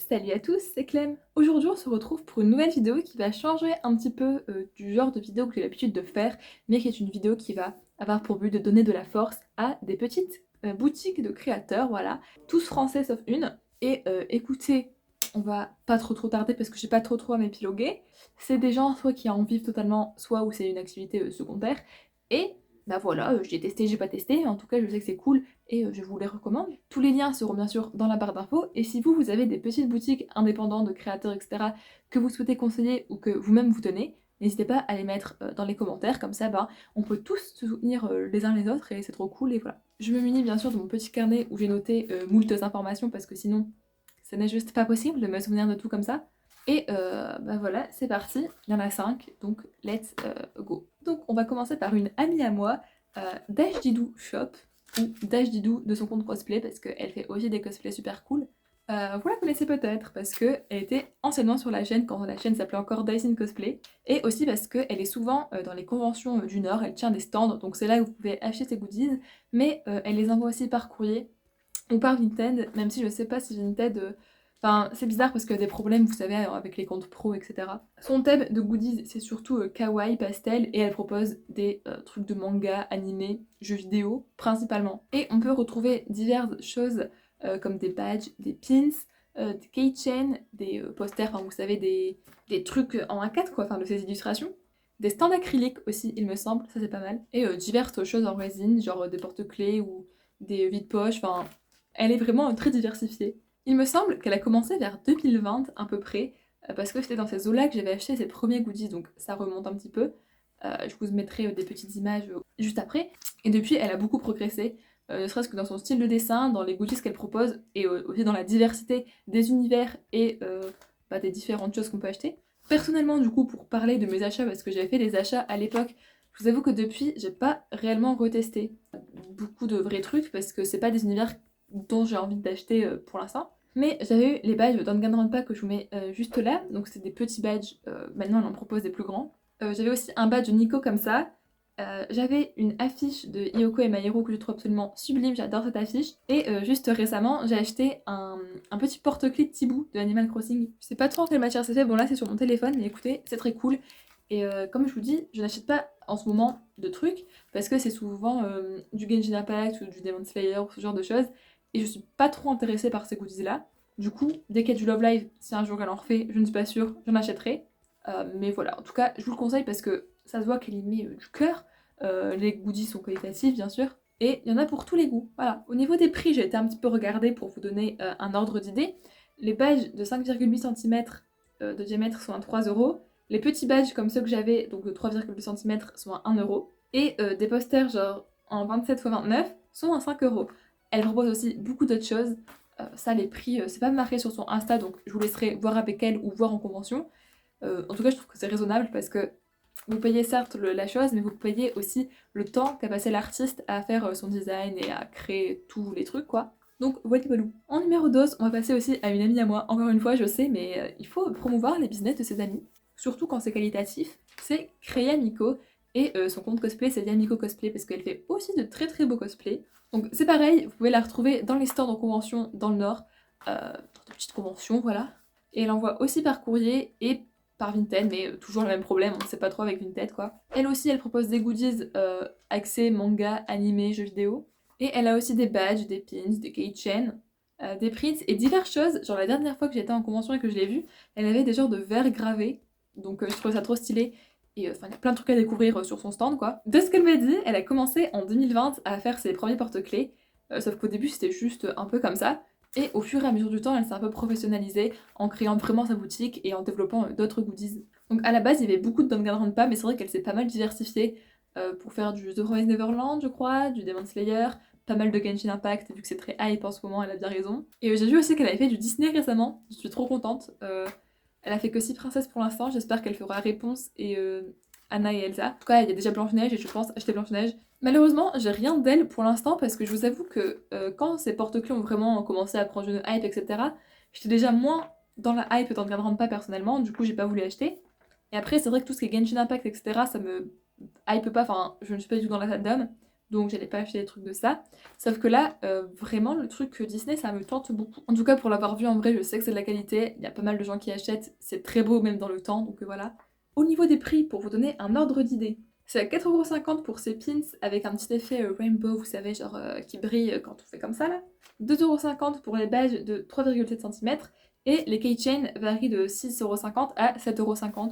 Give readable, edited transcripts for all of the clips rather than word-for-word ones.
Salut à tous, c'est Clem. Aujourd'hui on se retrouve pour une nouvelle vidéo qui va changer un petit peu du genre de vidéo que j'ai l'habitude de faire, mais qui est une vidéo qui va avoir pour but de donner de la force à des petites boutiques de créateurs, voilà, tous français sauf une. Et écoutez, on va pas trop tarder parce que j'ai pas trop à m'épiloguer. C'est des gens soit qui en vivent totalement, soit où c'est une activité secondaire. Et bah voilà, j'ai testé, j'ai pas testé, en tout cas je sais que c'est cool et je vous les recommande. Tous les liens seront bien sûr dans la barre d'infos, et si vous avez des petites boutiques indépendantes de créateurs, etc., que vous souhaitez conseiller ou que vous-même vous tenez, n'hésitez pas à les mettre dans les commentaires, comme ça, on peut tous se soutenir les uns les autres, et c'est trop cool, et voilà. Je me munis bien sûr de mon petit carnet où j'ai noté moultes informations, parce que sinon, ce n'est juste pas possible de me souvenir de tout comme ça. Et bah voilà, c'est parti, il y en a 5, donc let's go. Donc on va commencer par une amie à moi, Dash Didou Shop, ou Dash Didou de son compte cosplay, parce qu'elle fait aussi des cosplays super cool. Vous la connaissez peut-être, parce qu'elle était anciennement sur la chaîne quand la chaîne s'appelait encore Dyson Cosplay, et aussi parce qu'elle est souvent dans les conventions du Nord, elle tient des stands, donc c'est là où vous pouvez acheter ses goodies, mais elle les envoie aussi par courrier, ou par Vinted, même si je sais pas si Vinted... Enfin, c'est bizarre parce qu'il y a des problèmes, vous savez, avec les comptes pro, etc. Son thème de goodies, c'est surtout kawaii, pastel, et elle propose des trucs de manga, animés, jeux vidéo, principalement. Et on peut retrouver diverses choses comme des badges, des pins, des keychains, des posters, enfin vous savez, des trucs en A4 quoi, enfin de ces illustrations. Des stands acryliques aussi, il me semble, ça c'est pas mal. Et diverses choses en résine, genre des porte-clés ou des vides-poches, enfin, elle est vraiment très diversifiée. Il me semble qu'elle a commencé vers 2020 à peu près, parce que c'était dans ces eaux-là que j'avais acheté ses premiers goodies, donc ça remonte un petit peu. Je vous mettrai des petites images juste après. Et depuis, elle a beaucoup progressé, ne serait-ce que dans son style de dessin, dans les goodies qu'elle propose, et aussi dans la diversité des univers et des différentes choses qu'on peut acheter. Personnellement, du coup, pour parler de mes achats, parce que j'avais fait des achats à l'époque, je vous avoue que depuis, j'ai pas réellement retesté beaucoup de vrais trucs, parce que c'est pas des univers dont j'ai envie d'acheter pour l'instant. Mais j'avais eu les badges d'Danganronpa que je vous mets juste là, donc c'est des petits badges, maintenant on en propose des plus grands. J'avais aussi un badge de Nico comme ça. J'avais une affiche de Hyoko et My Hero que je trouve absolument sublime, j'adore cette affiche. Et juste récemment, j'ai acheté un petit porte-clés de Thibaut de Animal Crossing. Je sais pas trop en quelle matière c'est fait, bon là c'est sur mon téléphone, mais écoutez, c'est très cool. Et comme je vous dis, je n'achète pas en ce moment de trucs, parce que c'est souvent du Genshin Impact ou du Demon Slayer ou ce genre de choses, et je suis pas trop intéressée par ces goodies-là. Du coup, dès qu'il y a du Love Live, si un jour elle en refait, je ne suis pas sûre, j'en achèterai. Mais voilà, en tout cas, je vous le conseille parce que ça se voit qu'elle y met du cœur. Les goodies sont qualitatifs, bien sûr. Et il y en a pour tous les goûts. Voilà. Au niveau des prix, j'ai été un petit peu regardée pour vous donner un ordre d'idée. Les badges de 5,8 cm de diamètre sont à 3 €. Les petits badges comme ceux que j'avais, donc de 3,2 cm, sont à 1 €. Et des posters genre en 27 x 29 sont à 5 €. Elle propose aussi beaucoup d'autres choses. Ça, les prix, c'est pas marqué sur son Insta, donc je vous laisserai voir avec elle ou voir en convention. En tout cas, je trouve que c'est raisonnable parce que vous payez certes la chose, mais vous payez aussi le temps qu'a passé l'artiste à faire son design et à créer tous les trucs, quoi. Donc voilà, voilà. En numéro 2, on va passer aussi à une amie à moi. Encore une fois, je sais, mais il faut promouvoir les business de ses amis, surtout quand c'est qualitatif. C'est Créa Miko, et son compte cosplay, c'est Miko Cosplay, parce qu'elle fait aussi de très beaux cosplays. Donc c'est pareil, vous pouvez la retrouver dans les stands en convention dans le Nord, dans de petites conventions, voilà. Et elle envoie aussi par courrier et par Vinted, mais toujours le même problème, on ne sait pas trop avec Vinted quoi. Elle aussi, elle propose des goodies axés manga, animé, jeux vidéo. Et elle a aussi des badges, des pins, des keychains, des prints et diverses choses. Genre la dernière fois que j'étais en convention et que je l'ai vue, elle avait des genres de verres gravés. Donc je trouvais ça trop stylé. Et enfin, il y a plein de trucs à découvrir sur son stand quoi. De ce qu'elle m'a dit, elle a commencé en 2020 à faire ses premiers porte-clés. Sauf qu'au début c'était juste un peu comme ça. Et au fur et à mesure du temps, elle s'est un peu professionnalisée en créant vraiment sa boutique et en développant d'autres goodies. Donc à la base, il y avait beaucoup de Danganronpa, mais c'est vrai qu'elle s'est pas mal diversifiée pour faire du The Promised Neverland, je crois, du Demon Slayer, pas mal de Genshin Impact, vu que c'est très hype en ce moment, elle a bien raison. Et j'ai vu aussi qu'elle avait fait du Disney récemment, je suis trop contente. Elle a fait que 6 princesses pour l'instant, j'espère qu'elle fera Réponse et Anna et Elsa. En tout cas, il y a déjà Blanche-Neige et je pense acheter Blanche-Neige. Malheureusement, j'ai rien d'elle pour l'instant parce que je vous avoue que quand ces porte-clés ont vraiment commencé à prendre une hype, etc., j'étais déjà moins dans la hype d'en regarder pas personnellement, du coup j'ai pas voulu acheter. Et après, c'est vrai que tout ce qui est Genshin Impact, etc., ça me hype pas, enfin, je ne suis pas du tout dans la fandom. donc j'allais pas acheter des trucs de ça. Sauf que là, vraiment le truc Disney, ça me tente beaucoup. En tout cas pour l'avoir vu en vrai, je sais que c'est de la qualité, il y a pas mal de gens qui achètent, c'est très beau même dans le temps, donc voilà. Au niveau des prix, pour vous donner un ordre d'idée, c'est à 4,50€ pour ces pins avec un petit effet rainbow, vous savez, genre qui brille quand on fait comme ça là. 2,50€ pour les badges de 3,7 cm. Et les keychains varient de 6,50€ à 7,50€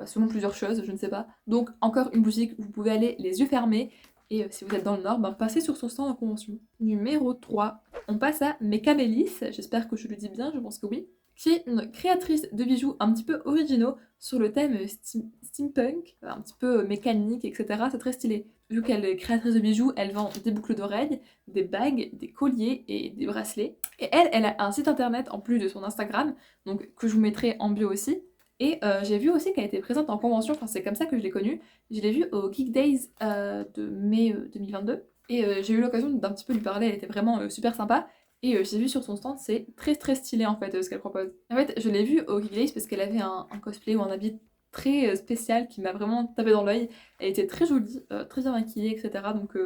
selon plusieurs choses, je ne sais pas. Donc encore une boutique où vous pouvez aller les yeux fermés. Et si vous êtes dans le Nord, ben, passez sur son stand en convention. Numéro 3, on passe à Mekabelis, j'espère que je le dis bien, je pense que oui, qui est une créatrice de bijoux un petit peu originaux sur le thème steampunk, un petit peu mécanique, etc. C'est très stylé. Vu qu'elle est créatrice de bijoux, elle vend des boucles d'oreilles, des bagues, des colliers et des bracelets. Et elle a un site internet en plus de son Instagram, donc que je vous mettrai en bio aussi. Et j'ai vu aussi qu'elle était présente en convention, enfin c'est comme ça que je l'ai connue. Je l'ai vue au Geek Days de mai 2022. Et j'ai eu l'occasion d'un petit peu lui parler, elle était vraiment super sympa. Et j'ai vu sur son stand, c'est très très stylé en fait ce qu'elle propose. En fait, je l'ai vue au Geek Days parce qu'elle avait un cosplay ou un habit très spécial qui m'a vraiment tapé dans l'œil. Elle était très jolie, très bien maquillée, etc. Donc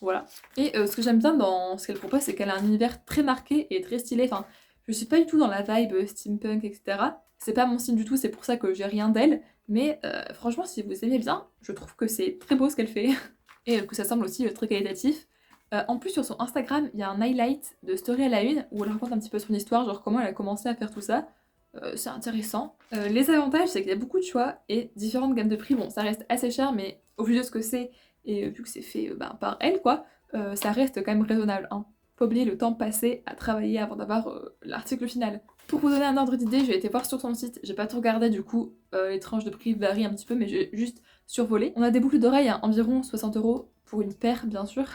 voilà. Et ce que j'aime bien dans ce qu'elle propose, c'est qu'elle a un univers très marqué et très stylé. Enfin, je suis pas du tout dans la vibe steampunk, etc. C'est pas mon style du tout, c'est pour ça que j'ai rien d'elle. Mais franchement, si vous aimez bien, je trouve que c'est très beau ce qu'elle fait. Et que ça semble aussi très qualitatif. En plus, sur son Instagram, il y a un highlight de Story à la une où elle raconte un petit peu son histoire, genre comment elle a commencé à faire tout ça. C'est intéressant. Les avantages, c'est qu'il y a beaucoup de choix et différentes gammes de prix. Bon, ça reste assez cher, mais au vu de ce que c'est et vu que c'est fait par elle, quoi, ça reste quand même raisonnable. Hein. Faut oublier le temps passé à travailler avant d'avoir l'article final. Pour vous donner un ordre d'idée, j'ai été voir sur son site, j'ai pas tout regardé du coup, les tranches de prix varient un petit peu, mais j'ai juste survolé. On a des boucles d'oreilles à environ 60€ pour une paire, bien sûr.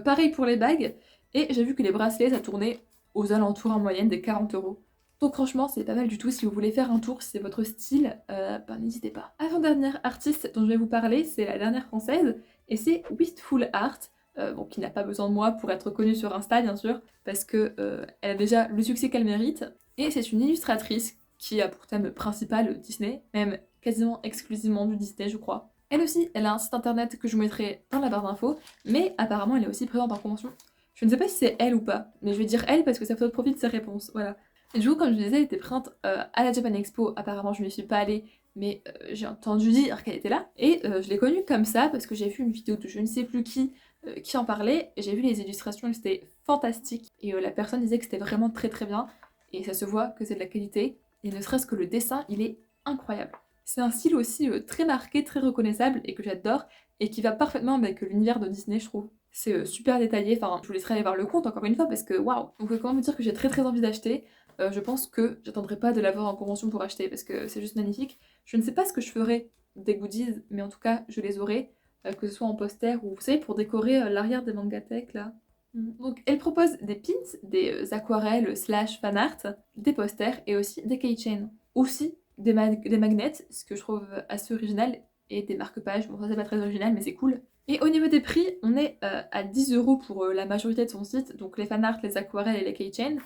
Pareil pour les bagues, et j'ai vu que les bracelets, ça tournait aux alentours en moyenne des 40€. Donc franchement, c'est pas mal du tout si vous voulez faire un tour, si c'est votre style, ben n'hésitez pas. Avant-dernière artiste dont je vais vous parler, c'est la dernière française, et c'est Wistful Art, bon, qui n'a pas besoin de moi pour être connue sur Insta, bien sûr, parce que elle a déjà le succès qu'elle mérite, et c'est une illustratrice qui a pour thème principal Disney, même quasiment exclusivement du Disney, je crois. Elle aussi, elle a un site internet que je vous mettrai dans la barre d'infos, mais apparemment elle est aussi présente en convention. Je ne sais pas si c'est elle ou pas, mais je vais dire elle parce que ça fait profit de ses réponses, voilà. Et du coup, comme je disais, elle était présente à la Japan Expo. Apparemment, je n'y suis pas allée, mais j'ai entendu dire qu'elle était là. Et je l'ai connue comme ça parce que j'ai vu une vidéo de je ne sais plus qui en parlait. Et j'ai vu les illustrations et c'était fantastique. Et la personne disait que c'était vraiment très très bien. Et ça se voit que c'est de la qualité. Et ne serait-ce que le dessin, il est incroyable. C'est un style aussi très marqué, très reconnaissable et que j'adore. Et qui va parfaitement avec l'univers de Disney, je trouve. C'est super détaillé. Enfin, je vous laisserai aller voir le compte encore une fois parce que waouh! Donc, comment vous dire que j'ai très très envie d'acheter. Je pense que j'attendrai pas de l'avoir en convention pour acheter parce que c'est juste magnifique. Je ne sais pas ce que je ferai des goodies, mais en tout cas, je les aurai, que ce soit en poster ou, vous savez, pour décorer l'arrière des mangathèques, là. Donc, elle propose des pins, des aquarelles slash fan art, des posters et aussi des keychains. Aussi des magnets, ce que je trouve assez original, et des marque-pages. Bon, ça c'est pas très original, mais c'est cool. Et au niveau des prix, on est à 10€ pour la majorité de son site, donc les fan art, les aquarelles et les keychains.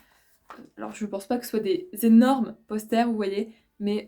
Alors je pense pas que ce soit des énormes posters, vous voyez, mais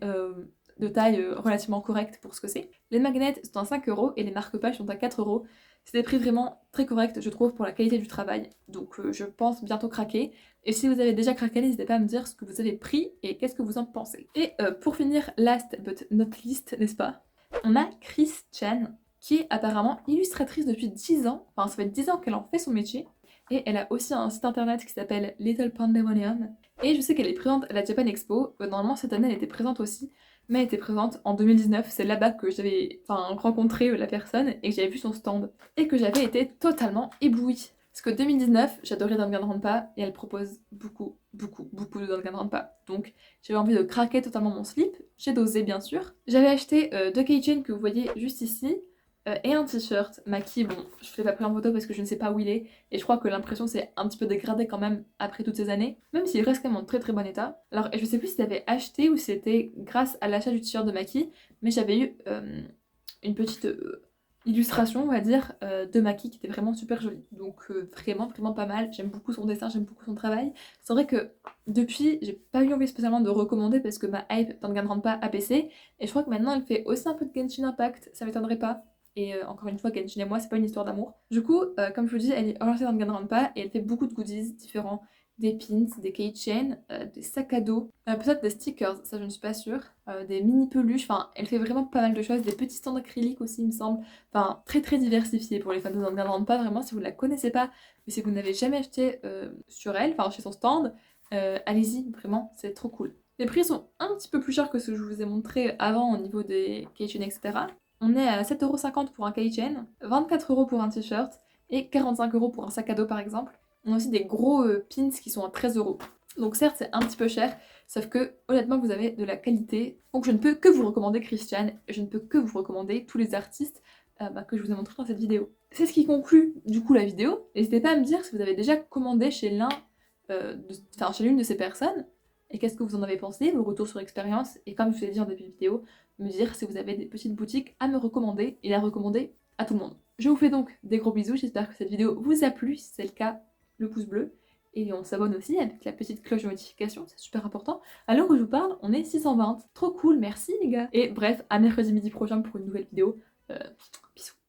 de taille relativement correcte pour ce que c'est. Les magnets sont à 5€ et les marque-pages sont à 4€. C'est des prix vraiment très corrects, je trouve, pour la qualité du travail. Donc je pense bientôt craquer. Et si vous avez déjà craqué, n'hésitez pas à me dire ce que vous avez pris et qu'est-ce que vous en pensez. Et pour finir, last but not least, n'est-ce pas, on a Chris Chan, qui est apparemment illustratrice depuis 10 ans. Enfin, ça fait 10 ans qu'elle en fait son métier. Et elle a aussi un site internet qui s'appelle Little Pandemonium. Et je sais qu'elle est présente à la Japan Expo. Normalement, cette année, elle était présente aussi. Mais elle était présente en 2019. C'est là-bas que j'avais rencontré la personne et que j'avais vu son stand. Et que j'avais été totalement éblouie. Parce que 2019, j'adorais Danganronpa et elle propose beaucoup de Danganronpa. Donc j'avais envie de craquer totalement mon slip. J'ai dosé, bien sûr. J'avais acheté deux keychains que vous voyez juste ici. Et un t-shirt. Maki, bon, je ne l'ai pas pris en photo parce que je ne sais pas où il est. Et je crois que l'impression s'est un petit peu dégradée quand même après toutes ces années. Même s'il reste quand même en très très bon état. Alors, je sais plus si c'était acheté ou si c'était grâce à l'achat du t-shirt de Maki. Mais j'avais eu une petite illustration, on va dire, de Maki qui était vraiment super jolie. Donc vraiment pas mal. J'aime beaucoup son dessin, j'aime beaucoup son travail. C'est vrai que depuis, j'ai pas eu envie spécialement de recommander parce que ma hype Danganronpa a baissé. Et je crois que maintenant elle fait aussi un peu de Genshin Impact, ça m'étonnerait pas. Et encore une fois, Genshin et moi, c'est pas une histoire d'amour. Du coup, comme je vous dis, elle est orientée dans le Danganronpa et elle fait beaucoup de goodies différents. Des pins, des keychains, des sacs à dos, peut-être des stickers, ça je ne suis pas sûre, des mini peluches, enfin elle fait vraiment pas mal de choses, des petits stands acryliques aussi il me semble, enfin très très diversifié pour les fans de Danganronpa, vraiment si vous ne la connaissez pas, mais si vous n'avez jamais acheté sur elle, enfin chez son stand, allez-y, vraiment, c'est trop cool. Les prix sont un petit peu plus chers que ce que je vous ai montré avant au niveau des keychains, etc. On est à 7,50€ pour un keychain, 24€ pour un t-shirt et 45€ pour un sac à dos par exemple. On a aussi des gros pins qui sont à 13€. Donc certes c'est un petit peu cher, sauf que honnêtement vous avez de la qualité. Donc je ne peux que vous recommander Christian, je ne peux que vous recommander tous les artistes que je vous ai montrés dans cette vidéo. C'est ce qui conclut du coup la vidéo. N'hésitez pas à me dire si vous avez déjà commandé chez chez l'une de ces personnes, et qu'est-ce que vous en avez pensé, vos retours sur expérience, et comme je vous ai dit en début de vidéo, me dire si vous avez des petites boutiques à me recommander et la recommander à tout le monde. Je vous fais donc des gros bisous, j'espère que cette vidéo vous a plu, si c'est le cas, le pouce bleu, et on s'abonne aussi avec la petite cloche de notification, c'est super important. À l'heure où je vous parle, on est 620, trop cool, merci les gars. Et bref, à mercredi midi prochain pour une nouvelle vidéo. Bisous.